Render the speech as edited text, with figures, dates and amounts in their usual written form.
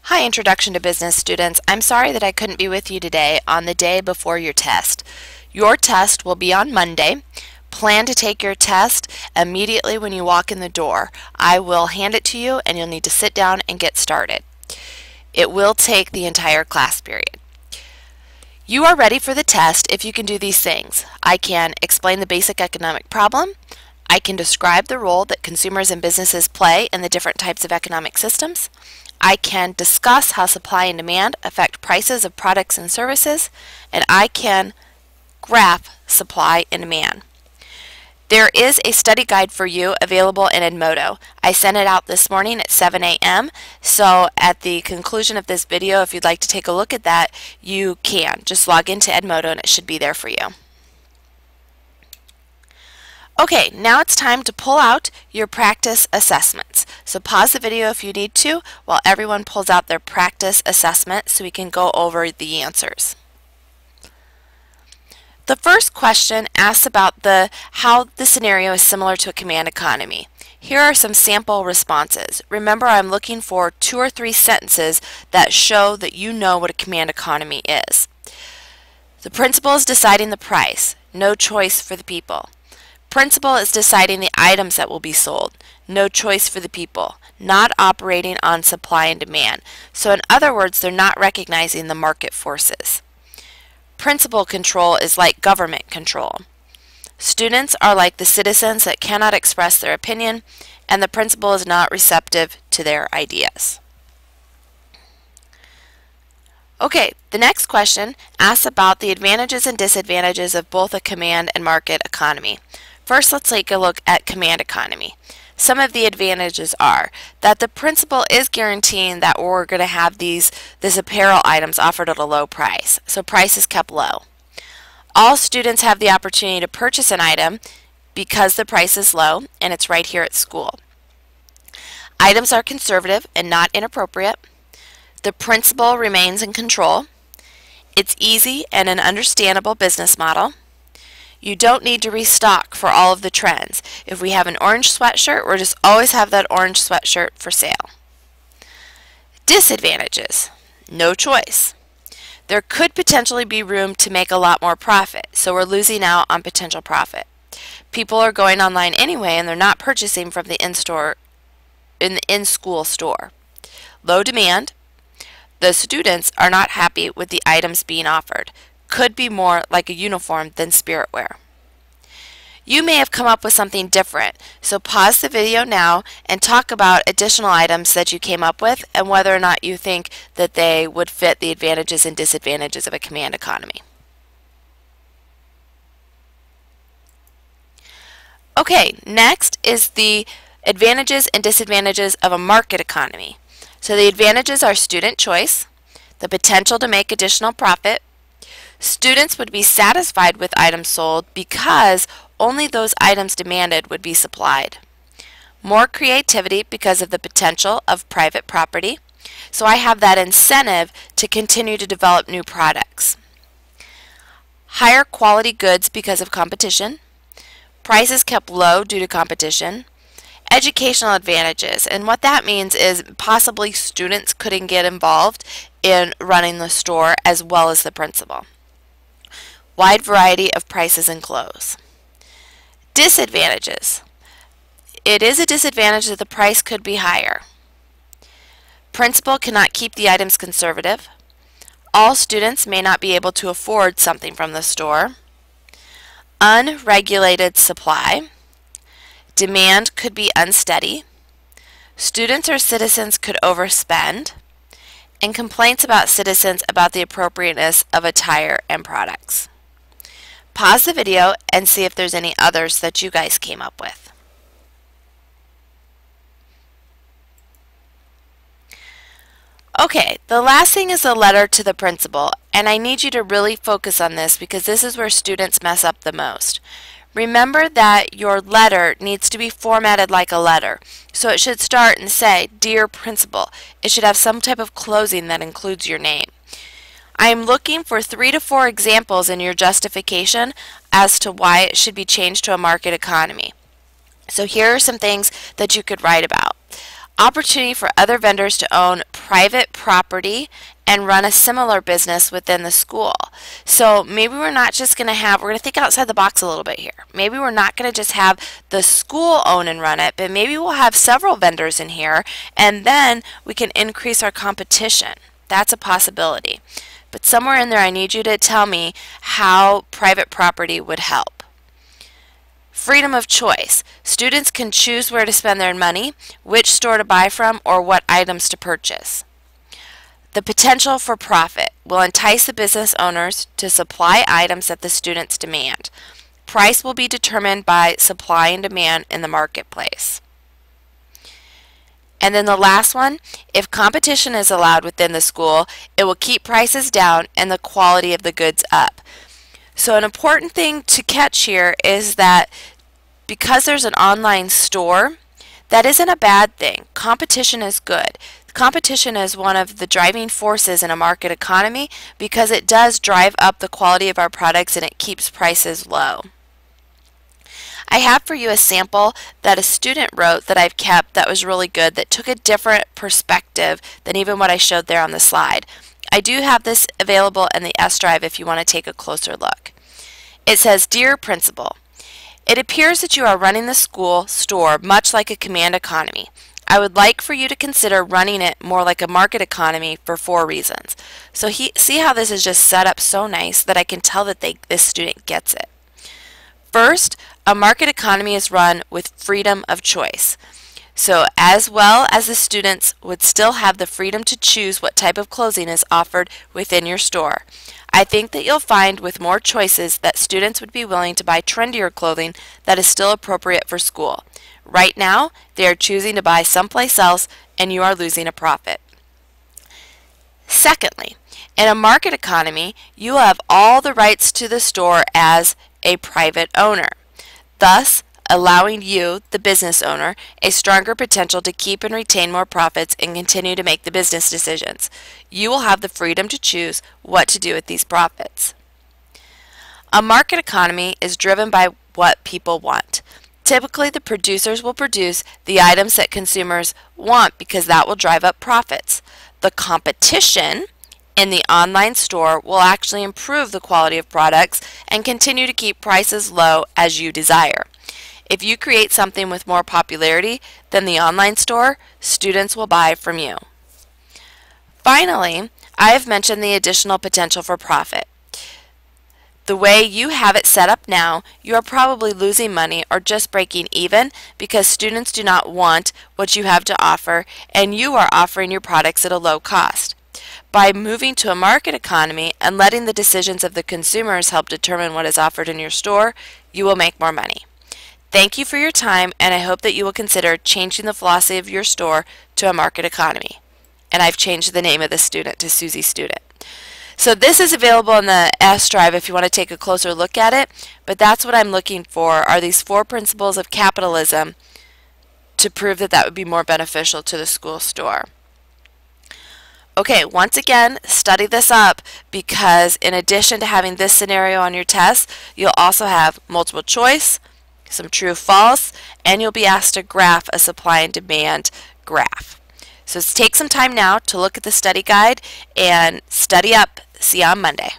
Hi, Introduction to Business students. I'm sorry that I couldn't be with you today on the day before your test. Your test will be on Monday. Plan to take your test immediately when you walk in the door. I will hand it to you and you'll need to sit down and get started. It will take the entire class period. You are ready for the test if you can do these things. I can explain the basic economic problem. I can describe the role that consumers and businesses play in the different types of economic systems. I can discuss how supply and demand affect prices of products and services, and I can graph supply and demand. There is a study guide for you available in Edmodo. I sent it out this morning at 7 a.m. So at the conclusion of this video, if you'd like to take a look at that, you can. Just log into Edmodo and it should be there for you. Okay, now it's time to pull out your practice assessments. So pause the video if you need to while everyone pulls out their practice assessment so we can go over the answers. The first question asks about how the scenario is similar to a command economy. Here are some sample responses. Remember, I'm looking for 2 or 3 sentences that show that you know what a command economy is. The principal is deciding the price. No choice for the people. Principal is deciding the items that will be sold. No choice for the people. Not operating on supply and demand. So in other words, they're not recognizing the market forces. Principal control is like government control. Students are like the citizens that cannot express their opinion, and the principal is not receptive to their ideas. Okay, the next question asks about the advantages and disadvantages of both a command and market economy. First, let's take a look at command economy. Some of the advantages are that the principal is guaranteeing that we're going to have this apparel items offered at a low price, so price is kept low. All students have the opportunity to purchase an item because the price is low and it's right here at school. Items are conservative and not inappropriate. The principal remains in control. It's easy and an understandable business model. You don't need to restock for all of the trends. If we have an orange sweatshirt, we'll just always have that orange sweatshirt for sale. Disadvantages. No choice. There could potentially be room to make a lot more profit, so we're losing out on potential profit. People are going online anyway and they're not purchasing from the in-school store. Low demand. The students are not happy with the items being offered. Could be more like a uniform than spirit wear. You may have come up with something different, so pause the video now and talk about additional items that you came up with and whether or not you think that they would fit the advantages and disadvantages of a command economy. Okay, next is the advantages and disadvantages of a market economy. So the advantages are student choice, the potential to make additional profit. Students would be satisfied with items sold because only those items demanded would be supplied. More creativity because of the potential of private property. So I have that incentive to continue to develop new products. Higher quality goods because of competition. Prices kept low due to competition. Educational advantages, and what that means is possibly students couldn't get involved in running the store as well as the principal. Wide variety of prices and clothes. Disadvantages. It is a disadvantage that the price could be higher. Principal cannot keep the items conservative. All students may not be able to afford something from the store. Unregulated supply. Demand could be unsteady. Students or citizens could overspend. And complaints about citizens about the appropriateness of attire and products. Pause the video and see if there's any others that you guys came up with. Okay, the last thing is a letter to the principal, and I need you to really focus on this because this is where students mess up the most. Remember that your letter needs to be formatted like a letter. So it should start and say, "Dear Principal." It should have some type of closing that includes your name. I am looking for 3 to 4 examples in your justification as to why it should be changed to a market economy. So here are some things that you could write about. Opportunity for other vendors to own private property and run a similar business within the school. So maybe we're not just going to have, we're going to think outside the box a little bit here. Maybe we're not going to just have the school own and run it, but maybe we'll have several vendors in here, and then we can increase our competition. That's a possibility. But somewhere in there, I need you to tell me how private property would help. Freedom of choice. Students can choose where to spend their money, which store to buy from, or what items to purchase. The potential for profit will entice the business owners to supply items that the students demand. Price will be determined by supply and demand in the marketplace. And then the last one, if competition is allowed within the school, it will keep prices down and the quality of the goods up. So an important thing to catch here is that because there's an online store, that isn't a bad thing. Competition is good. Competition is one of the driving forces in a market economy because it does drive up the quality of our products and it keeps prices low. I have for you a sample that a student wrote that I've kept that was really good, that took a different perspective than even what I showed there on the slide. I do have this available in the S drive if you want to take a closer look. It says, "Dear Principal, it appears that you are running the school store much like a command economy. I would like for you to consider running it more like a market economy for 4 reasons. So see how this is just set up so nice that I can tell that this student gets it. First, a market economy is run with freedom of choice. So as well as the students would still have the freedom to choose what type of clothing is offered within your store. I think that you'll find with more choices that students would be willing to buy trendier clothing that is still appropriate for school. Right now, they are choosing to buy someplace else and you are losing a profit. Secondly, in a market economy, you have all the rights to the store as a private owner, thus allowing you, the business owner, a stronger potential to keep and retain more profits and continue to make the business decisions. You will have the freedom to choose what to do with these profits. A market economy is driven by what people want. Typically, the producers will produce the items that consumers want because that will drive up profits. The competition in the online store will actually improve the quality of products and continue to keep prices low as you desire. If you create something with more popularity than the online store, students will buy from you. Finally, I have mentioned the additional potential for profit. The way you have it set up now, you are probably losing money or just breaking even because students do not want what you have to offer and you are offering your products at a low cost. By moving to a market economy and letting the decisions of the consumers help determine what is offered in your store, you will make more money. Thank you for your time, and I hope that you will consider changing the philosophy of your store to a market economy. And I've changed the name of the student to Susie Student. So this is available in the S drive if you want to take a closer look at it, but that's what I'm looking for, are these 4 principles of capitalism to prove that that would be more beneficial to the school store. Okay, once again, study this up because in addition to having this scenario on your test, you'll also have multiple choice, some true false, and you'll be asked to graph a supply and demand graph. So take some time now to look at the study guide and study up. See you on Monday.